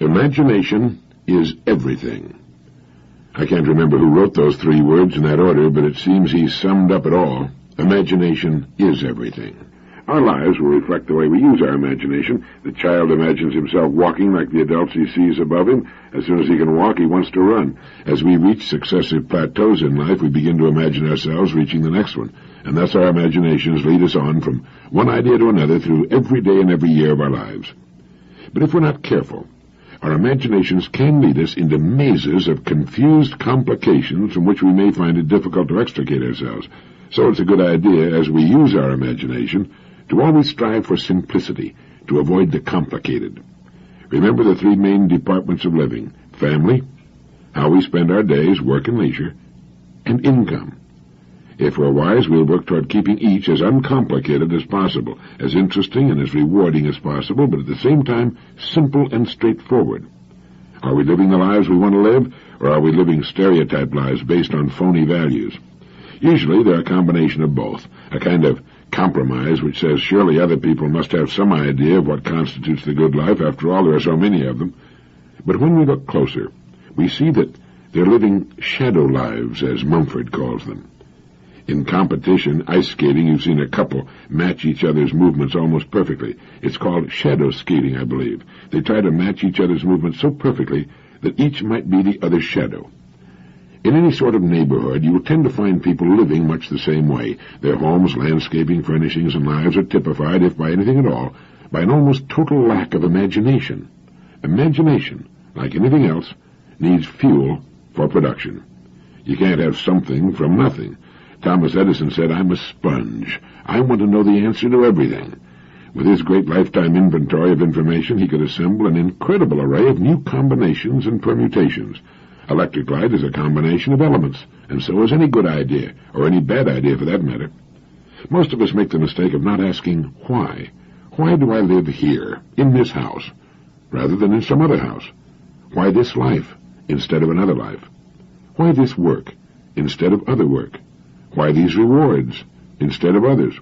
Imagination is everything. I can't remember who wrote those 3 words in that order, but it seems he summed up it all. Imagination is everything. Our lives will reflect the way we use our imagination. The child imagines himself walking like the adults he sees above him. As soon as he can walk, he wants to run. As we reach successive plateaus in life, we begin to imagine ourselves reaching the next one. And thus our imaginations lead us on from one idea to another through every day and every year of our lives. But if we're not careful, our imaginations can lead us into mazes of confused complications from which we may find it difficult to extricate ourselves. So it's a good idea, as we use our imagination, to always strive for simplicity, to avoid the complicated. Remember the 3 main departments of living: family, how we spend our days, work and leisure, and income. If we're wise, we'll work toward keeping each as uncomplicated as possible, as interesting and as rewarding as possible, but at the same time simple and straightforward. Are we living the lives we want to live, or are we living stereotyped lives based on phony values? Usually they're a combination of both, a kind of compromise which says surely other people must have some idea of what constitutes the good life. After all, there are so many of them. But when we look closer, we see that they're living shadow lives, as Mumford calls them. In competition, ice skating, you've seen a couple match each other's movements almost perfectly. It's called shadow skating, I believe. They try to match each other's movements so perfectly that each might be the other's shadow. In any sort of neighborhood, you will tend to find people living much the same way. Their homes, landscaping, furnishings, and lives are typified, if by anything at all, by an almost total lack of imagination. Imagination, like anything else, needs fuel for production. You can't have something from nothing. Thomas Edison said, "I'm a sponge. I want to know the answer to everything." With his great lifetime inventory of information, he could assemble an incredible array of new combinations and permutations. Electric light is a combination of elements, and so is any good idea, or any bad idea for that matter. Most of us make the mistake of not asking why. Why do I live here, in this house, rather than in some other house? Why this life instead of another life? Why this work instead of other work? Why these rewards instead of others?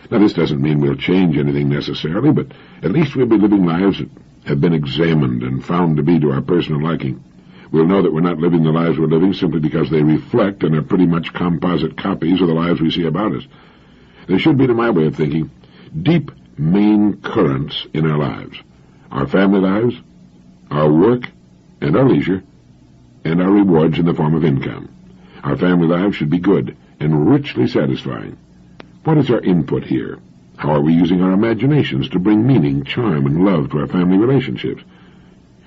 Now, this doesn't mean we'll change anything necessarily, but at least we'll be living lives that have been examined and found to be to our personal liking. We'll know that we're not living the lives we're living simply because they reflect and are pretty much composite copies of the lives we see about us. There should be, to my way of thinking, deep main currents in our lives. Our family lives, our work and our leisure, and our rewards in the form of income. Our family lives should be good and richly satisfying. What is our input here? How are we using our imaginations to bring meaning, charm, and love to our family relationships?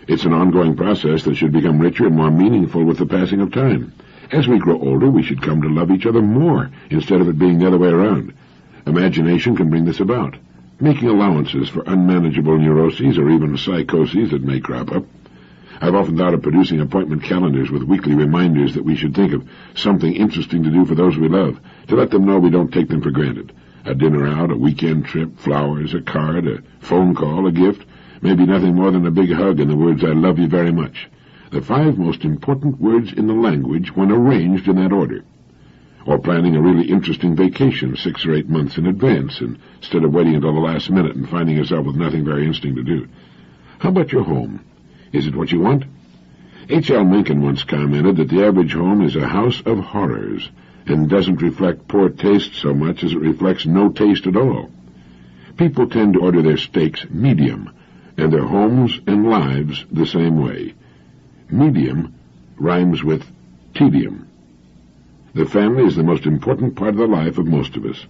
It's an ongoing process that should become richer and more meaningful with the passing of time. As we grow older, we should come to love each other more, instead of it being the other way around. Imagination can bring this about, making allowances for unmanageable neuroses or even psychoses that may crop up. I've often thought of producing appointment calendars with weekly reminders that we should think of something interesting to do for those we love, to let them know we don't take them for granted. A dinner out, a weekend trip, flowers, a card, a phone call, a gift, maybe nothing more than a big hug and the words, "I love you very much." The 5 most important words in the language when arranged in that order. Or planning a really interesting vacation 6 or 8 months in advance, instead of waiting until the last minute and finding yourself with nothing very interesting to do. How about your home? Is it what you want? H.L. Mencken once commented that the average home is a house of horrors and doesn't reflect poor taste so much as it reflects no taste at all. People tend to order their steaks medium, and their homes and lives the same way. Medium rhymes with tedium. The family is the most important part of the life of most of us.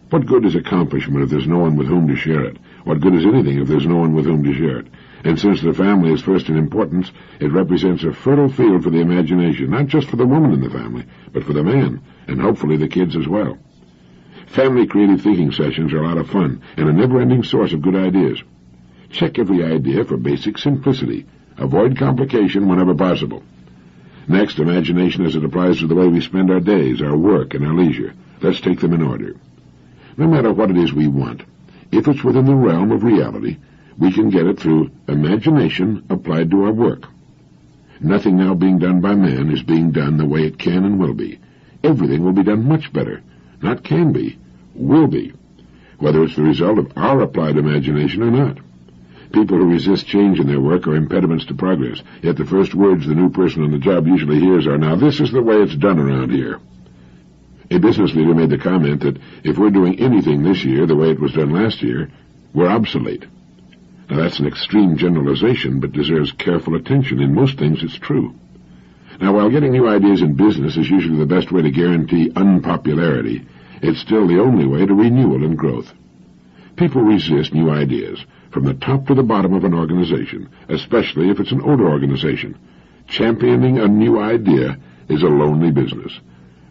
What good is accomplishment if there's no one with whom to share it? What good is anything if there's no one with whom to share it? And since the family is first in importance, it represents a fertile field for the imagination, not just for the woman in the family, but for the man, and hopefully the kids as well. Family creative thinking sessions are a lot of fun, and a never-ending source of good ideas. Check every idea for basic simplicity. Avoid complication whenever possible. Next, imagination as it applies to the way we spend our days, our work, and our leisure. Let's take them in order. No matter what it is we want, if it's within the realm of reality, we can get it through imagination applied to our work. Nothing now being done by man is being done the way it can and will be. Everything will be done much better. Not can be, will be, whether it's the result of our applied imagination or not. People who resist change in their work are impediments to progress, yet the first words the new person on the job usually hears are, "Now this is the way it's done around here." A business leader made the comment that if we're doing anything this year the way it was done last year, we're obsolete. Now that's an extreme generalization, but deserves careful attention. In most things it's true. Now, while getting new ideas in business is usually the best way to guarantee unpopularity, it's still the only way to renewal and growth. People resist new ideas from the top to the bottom of an organization, especially if it's an older organization. Championing a new idea is a lonely business.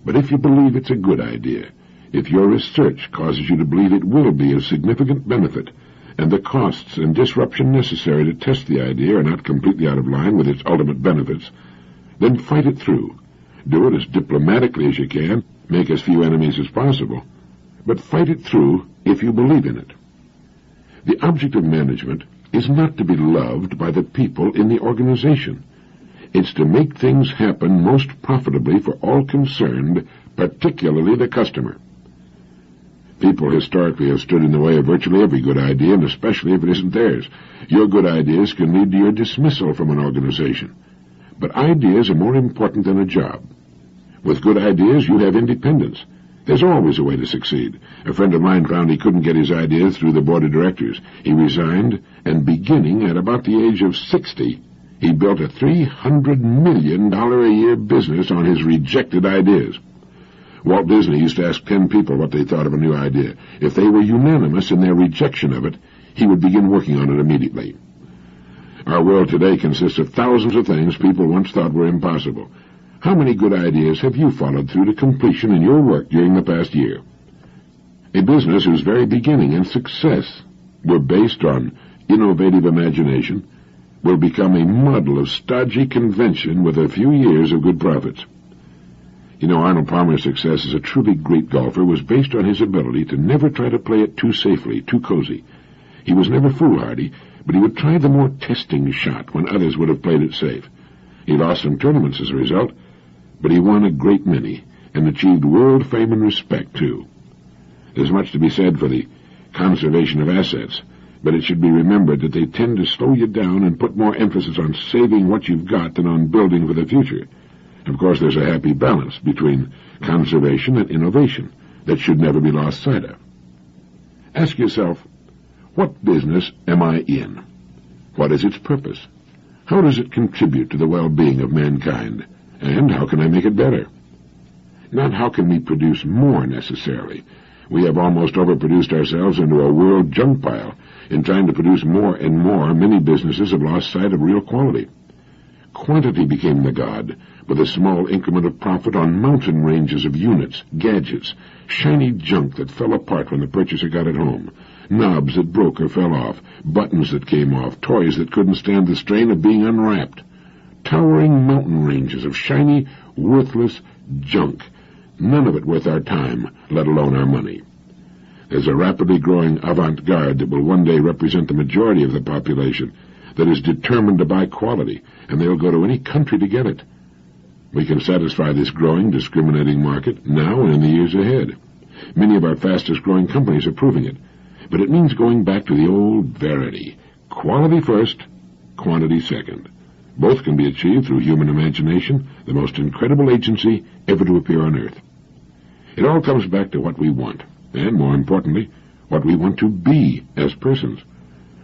But if you believe it's a good idea, if your research causes you to believe it will be of significant benefit, and the costs and disruption necessary to test the idea are not completely out of line with its ultimate benefits, then fight it through. Do it as diplomatically as you can, make as few enemies as possible, but fight it through if you believe in it. The object of management is not to be loved by the people in the organization. It's to make things happen most profitably for all concerned, particularly the customer. People historically have stood in the way of virtually every good idea, and especially if it isn't theirs. Your good ideas can lead to your dismissal from an organization. But ideas are more important than a job. With good ideas, you have independence. There's always a way to succeed. A friend of mine found he couldn't get his ideas through the board of directors. He resigned, and beginning at about the age of 60, he built a $300 million a year business on his rejected ideas. Walt Disney used to ask 10 people what they thought of a new idea. If they were unanimous in their rejection of it, he would begin working on it immediately. Our world today consists of thousands of things people once thought were impossible. How many good ideas have you followed through to completion in your work during the past year? A business whose very beginning and success were based on innovative imagination will become a model of stodgy convention with a few years of good profits. You know, Arnold Palmer's success as a truly great golfer was based on his ability to never try to play it too safely, too cozy. He was never foolhardy, but he would try the more testing shot when others would have played it safe. He lost some tournaments as a result, but he won a great many and achieved world fame and respect, too. There's much to be said for the conservation of assets, but it should be remembered that they tend to slow you down and put more emphasis on saving what you've got than on building for the future. Of course, there's a happy balance between conservation and innovation that should never be lost sight of. Ask yourself, what business am I in? What is its purpose? How does it contribute to the well-being of mankind? And how can I make it better? Not how can we produce more necessarily. We have almost overproduced ourselves into a world junk pile. In trying to produce more and more, many businesses have lost sight of real quality. Quantity became the god, with a small increment of profit on mountain ranges of units, gadgets, shiny junk that fell apart when the purchaser got it home, knobs that broke or fell off, buttons that came off, toys that couldn't stand the strain of being unwrapped. Towering mountain ranges of shiny, worthless junk, none of it worth our time, let alone our money. There's a rapidly growing avant-garde that will one day represent the majority of the population that is determined to buy quality, and they'll go to any country to get it. We can satisfy this growing, discriminating market now and in the years ahead. Many of our fastest-growing companies are proving it, but it means going back to the old verity. Quality first, quantity second. Both can be achieved through human imagination, the most incredible agency ever to appear on Earth. It all comes back to what we want, and, more importantly, what we want to be as persons.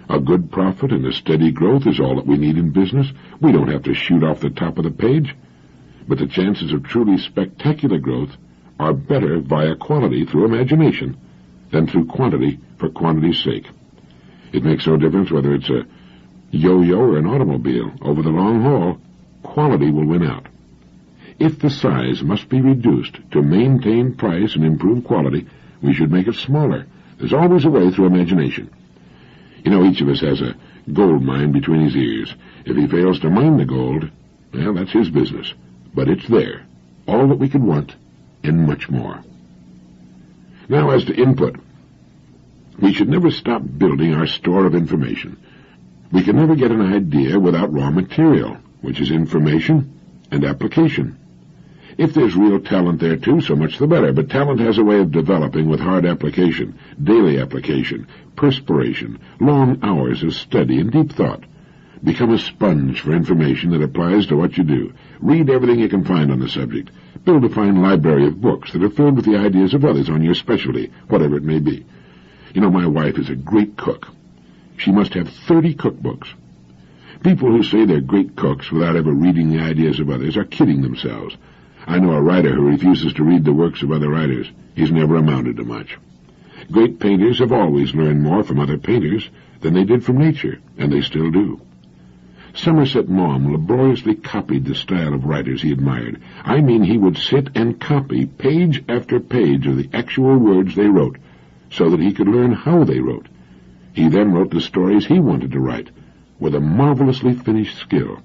A good profit and a steady growth is all that we need in business. We don't have to shoot off the top of the page. But the chances of truly spectacular growth are better via quality through imagination than through quantity for quantity's sake. It makes no difference whether it's a yo-yo or an automobile. Over the long haul, quality will win out. If the size must be reduced to maintain price and improve quality, we should make it smaller. There's always a way through imagination. You know, each of us has a gold mine between his ears. If he fails to mine the gold, well, that's his business. But it's there, all that we could want, and much more. Now, as to input, we should never stop building our store of information. We can never get an idea without raw material, which is information and application. If there's real talent there, too, so much the better. But talent has a way of developing with hard application, daily application, perspiration, long hours of study and deep thought. Become a sponge for information that applies to what you do. Read everything you can find on the subject. Build a fine library of books that are filled with the ideas of others on your specialty, whatever it may be. You know, my wife is a great cook. She must have 30 cookbooks. People who say they're great cooks without ever reading the ideas of others are kidding themselves. I know a writer who refuses to read the works of other writers. He's never amounted to much. Great painters have always learned more from other painters than they did from nature, and they still do. Somerset Maugham laboriously copied the style of writers he admired. I mean, he would sit and copy page after page of the actual words they wrote, so that he could learn how they wrote. He then wrote the stories he wanted to write, with a marvelously finished skill.